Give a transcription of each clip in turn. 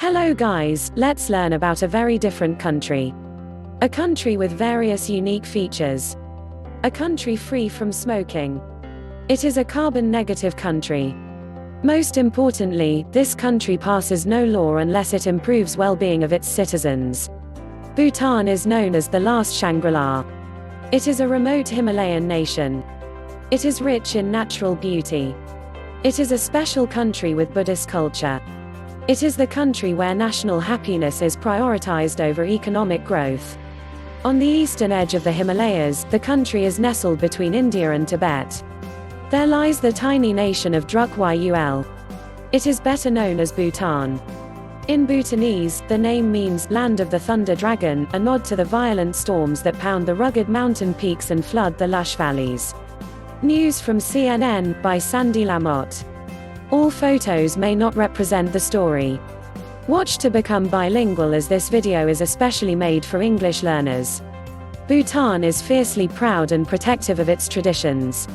Hello guys, let's learn about a very different country. A country with various unique features. A country free from smoking. It is a carbon-negative country. Most importantly, this country passes no law unless it improves well-being of its citizens. Bhutan is known as the last Shangri-La. It is a remote Himalayan nation. It is rich in natural beauty. It is a special country with Buddhist culture. It is the country where national happiness is prioritized over economic growth. On the eastern edge of the Himalayas, the country is nestled between India and Tibet. There lies the tiny nation of Druk Yul. It is better known as Bhutan. In Bhutanese, the name means land of the thunder dragon, a nod to the violent storms that pound the rugged mountain peaks and flood the lush valleys. News from CNN by Sandy Lamotte. All photos may not represent the story. Watch to become bilingual, as this video is especially made for English learners. Bhutan is fiercely proud and protective of its traditions.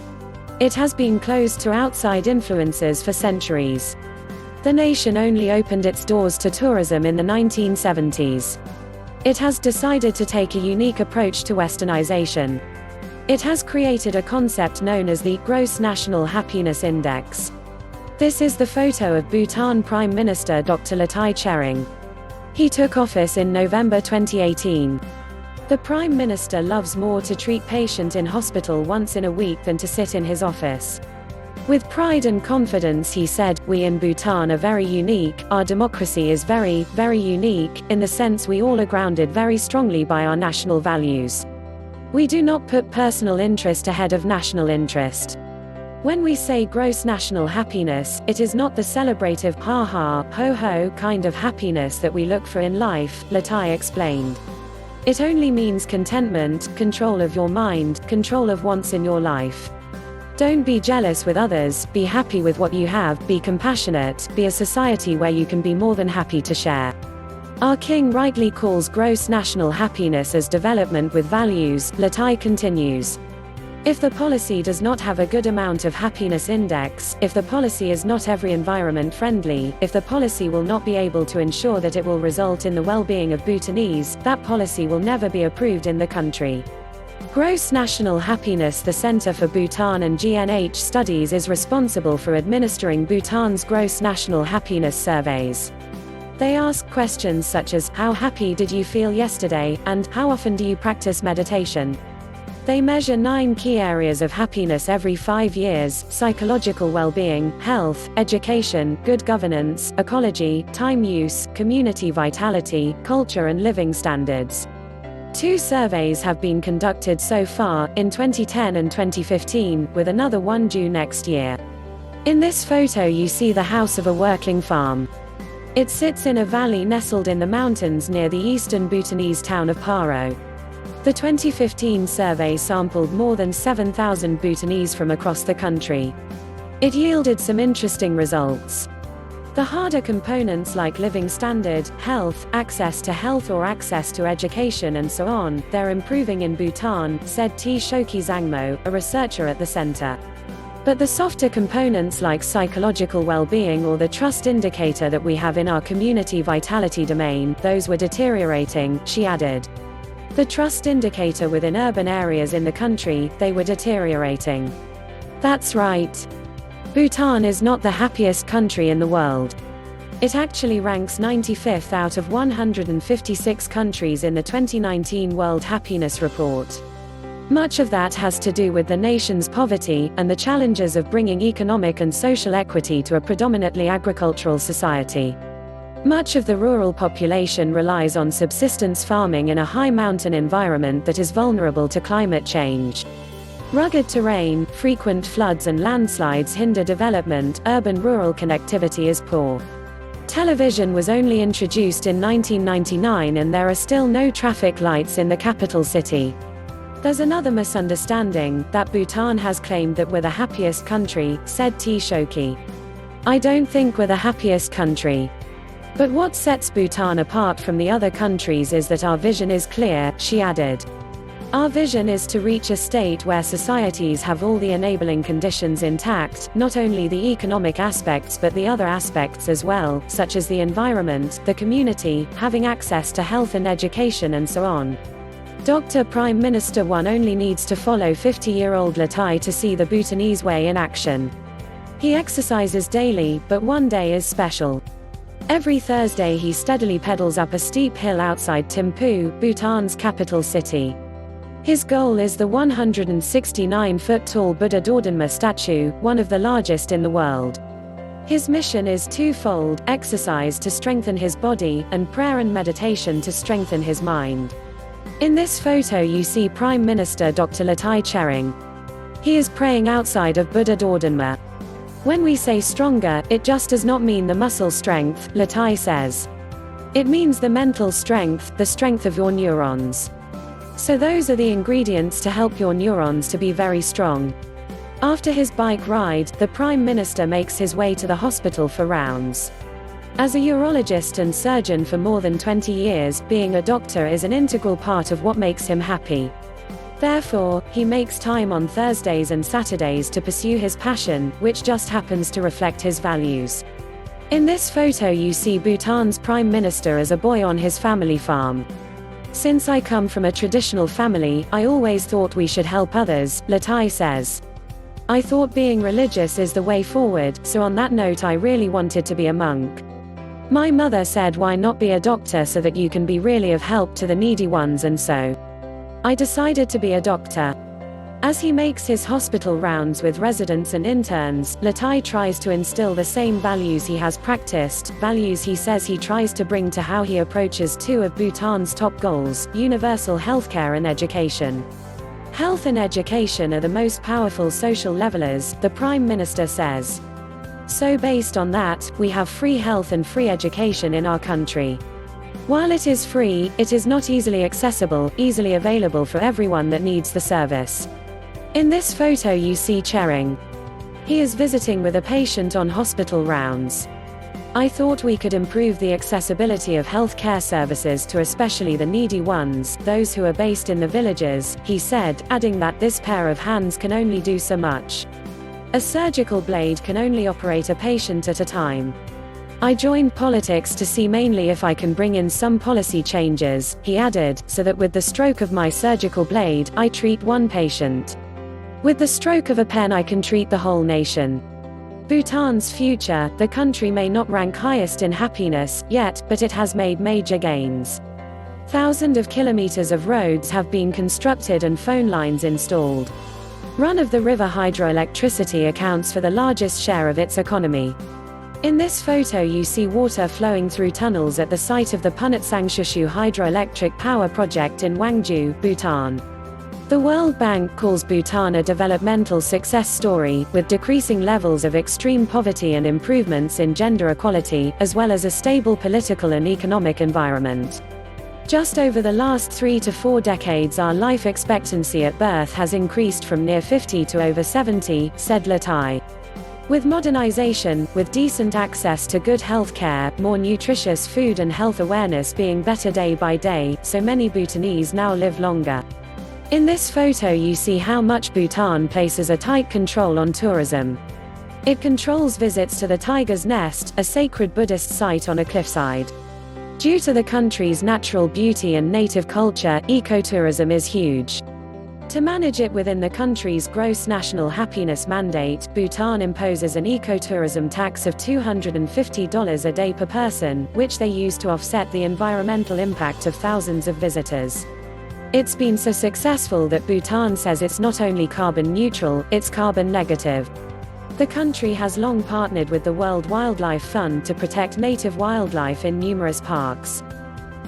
It has been closed to outside influences for centuries. The nation only opened its doors to tourism in the 1970s. It has decided to take a unique approach to westernization. It has created a concept known as the Gross National Happiness Index. This is the photo of Bhutan Prime Minister Dr. Latai Chering. He took office in November 2018. The Prime Minister loves more to treat patient in hospital once in a week than to sit in his office. With pride and confidence he said, "We in Bhutan are very unique, our democracy is very, very unique, in the sense we all are grounded very strongly by our national values. We do not put personal interest ahead of national interest. When we say gross national happiness, it is not the celebrative ha-ha, ho-ho kind of happiness that we look for in life," Latai explained. It only means contentment, control of your mind, control of wants in your life. Don't be jealous with others, be happy with what you have, be compassionate, be a society where you can be more than happy to share. Our king rightly calls gross national happiness as development with values, Latai continues. If the policy does not have a good amount of happiness index, if the policy is not every environment friendly, if the policy will not be able to ensure that it will result in the well-being of Bhutanese, that policy will never be approved in the country. Gross National Happiness. The Center for Bhutan and GNH Studies is responsible for administering Bhutan's Gross National Happiness surveys. They ask questions such as, "How happy did you feel yesterday?" and "How often do you practice meditation?" They measure 9 key areas of happiness every 5 years: psychological well-being, health, education, good governance, ecology, time use, community vitality, culture and living standards. 2 surveys have been conducted so far, in 2010 and 2015, with another one due next year. In this photo you see the house of a working farm. It sits in a valley nestled in the mountains near the eastern Bhutanese town of Paro. The 2015 survey sampled more than 7,000 Bhutanese from across the country. It yielded some interesting results. The harder components like living standard, health, access to health or access to education and so on, they're improving in Bhutan, said T. Shoki Zangmo, a researcher at the center. But the softer components like psychological well-being or the trust indicator that we have in our community vitality domain, those were deteriorating, she added. The trust indicator within urban areas in the country, they were deteriorating. That's right. Bhutan is not the happiest country in the world. It actually ranks 95th out of 156 countries in the 2019 World Happiness Report. Much of that has to do with the nation's poverty, and the challenges of bringing economic and social equity to a predominantly agricultural society. Much of the rural population relies on subsistence farming in a high mountain environment that is vulnerable to climate change. Rugged terrain, frequent floods and landslides hinder development, urban-rural connectivity is poor. Television was only introduced in 1999 and there are still no traffic lights in the capital city. There's another misunderstanding, that Bhutan has claimed that we're the happiest country, said T. Shoki. I don't think we're the happiest country. But what sets Bhutan apart from the other countries is that our vision is clear, she added. Our vision is to reach a state where societies have all the enabling conditions intact, not only the economic aspects but the other aspects as well, such as the environment, the community, having access to health and education and so on. Dr. Prime Minister one only needs to follow 50-year-old Latai to see the Bhutanese way in action. He exercises daily, but one day is special. Every Thursday he steadily pedals up a steep hill outside Thimphu, Bhutan's capital city. His goal is the 169-foot-tall Buddha Dodonma statue, one of the largest in the world. His mission is twofold: exercise to strengthen his body, and prayer and meditation to strengthen his mind. In this photo you see Prime Minister Dr. Latai Tshering. He is praying outside of Buddha Dodonma. When we say stronger, it just does not mean the muscle strength, Latai says. It means the mental strength, the strength of your neurons. So those are the ingredients to help your neurons to be very strong. After his bike ride, the Prime Minister makes his way to the hospital for rounds. As a urologist and surgeon for more than 20 years, being a doctor is an integral part of what makes him happy. Therefore, he makes time on Thursdays and Saturdays to pursue his passion, which just happens to reflect his values. In this photo you see Bhutan's Prime Minister as a boy on his family farm. Since I come from a traditional family, I always thought we should help others, Latai says. I thought being religious is the way forward, so on that note I really wanted to be a monk. My mother said, why not be a doctor so that you can be really of help to the needy ones, and so I decided to be a doctor. As he makes his hospital rounds with residents and interns, Latai tries to instill the same values he has practiced, values he says he tries to bring to how he approaches two of Bhutan's top goals: universal healthcare and education. Health and education are the most powerful social levelers, the Prime Minister says. So based on that, we have free health and free education in our country. While it is free, it is not easily accessible, easily available for everyone that needs the service. In this photo you see Tshering. He is visiting with a patient on hospital rounds. I thought we could improve the accessibility of health care services to especially the needy ones, those who are based in the villages, he said, adding that this pair of hands can only do so much. A surgical blade can only operate a patient at a time. I joined politics to see mainly if I can bring in some policy changes, he added, so that with the stroke of my surgical blade, I treat one patient. With the stroke of a pen I can treat the whole nation. Bhutan's future, the country may not rank highest in happiness, yet, but it has made major gains. Thousands of kilometers of roads have been constructed and phone lines installed. Run-of-the-river hydroelectricity accounts for the largest share of its economy. In this photo you see water flowing through tunnels at the site of the Punatsangshuchu hydroelectric power project in Gwangju, Bhutan. The World Bank calls Bhutan a developmental success story, with decreasing levels of extreme poverty and improvements in gender equality, as well as a stable political and economic environment. Just over the last 3 to 4 decades our life expectancy at birth has increased from near 50 to over 70, said Latai. With modernization, with decent access to good health care, more nutritious food and health awareness being better day by day, so many Bhutanese now live longer. In this photo you see how much Bhutan places a tight control on tourism. It controls visits to the Tiger's Nest, a sacred Buddhist site on a cliffside. Due to the country's natural beauty and native culture, ecotourism is huge. To manage it within the country's gross national happiness mandate, Bhutan imposes an ecotourism tax of $250 a day per person, which they use to offset the environmental impact of thousands of visitors. It's been so successful that Bhutan says it's not only carbon neutral, it's carbon negative. The country has long partnered with the World Wildlife Fund to protect native wildlife in numerous parks.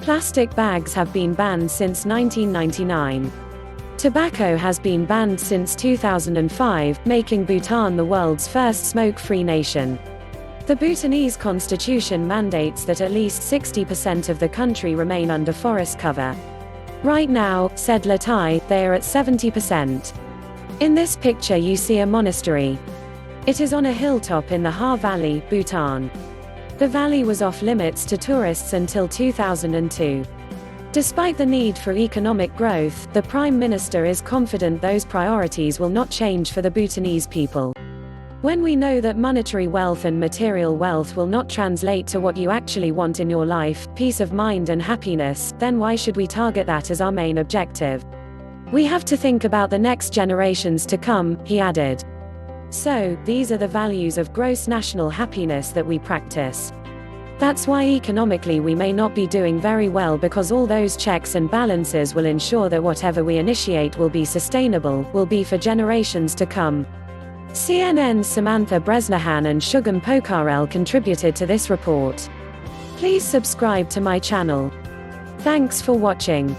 Plastic bags have been banned since 1999. Tobacco has been banned since 2005, making Bhutan the world's first smoke-free nation. The Bhutanese constitution mandates that at least 60% of the country remain under forest cover. Right now, said Latai, they are at 70%. In this picture you see a monastery. It is on a hilltop in the Har Valley, Bhutan. The valley was off limits to tourists until 2002. Despite the need for economic growth, the Prime Minister is confident those priorities will not change for the Bhutanese people. When we know that monetary wealth and material wealth will not translate to what you actually want in your life, peace of mind and happiness, then why should we target that as our main objective? We have to think about the next generations to come, he added. So, these are the values of gross national happiness that we practice. That's why economically we may not be doing very well, because all those checks and balances will ensure that whatever we initiate will be sustainable, will be for generations to come. CNN's Samantha Bresnahan and Shugam Pokharel contributed to this report. Please subscribe to my channel. Thanks for watching.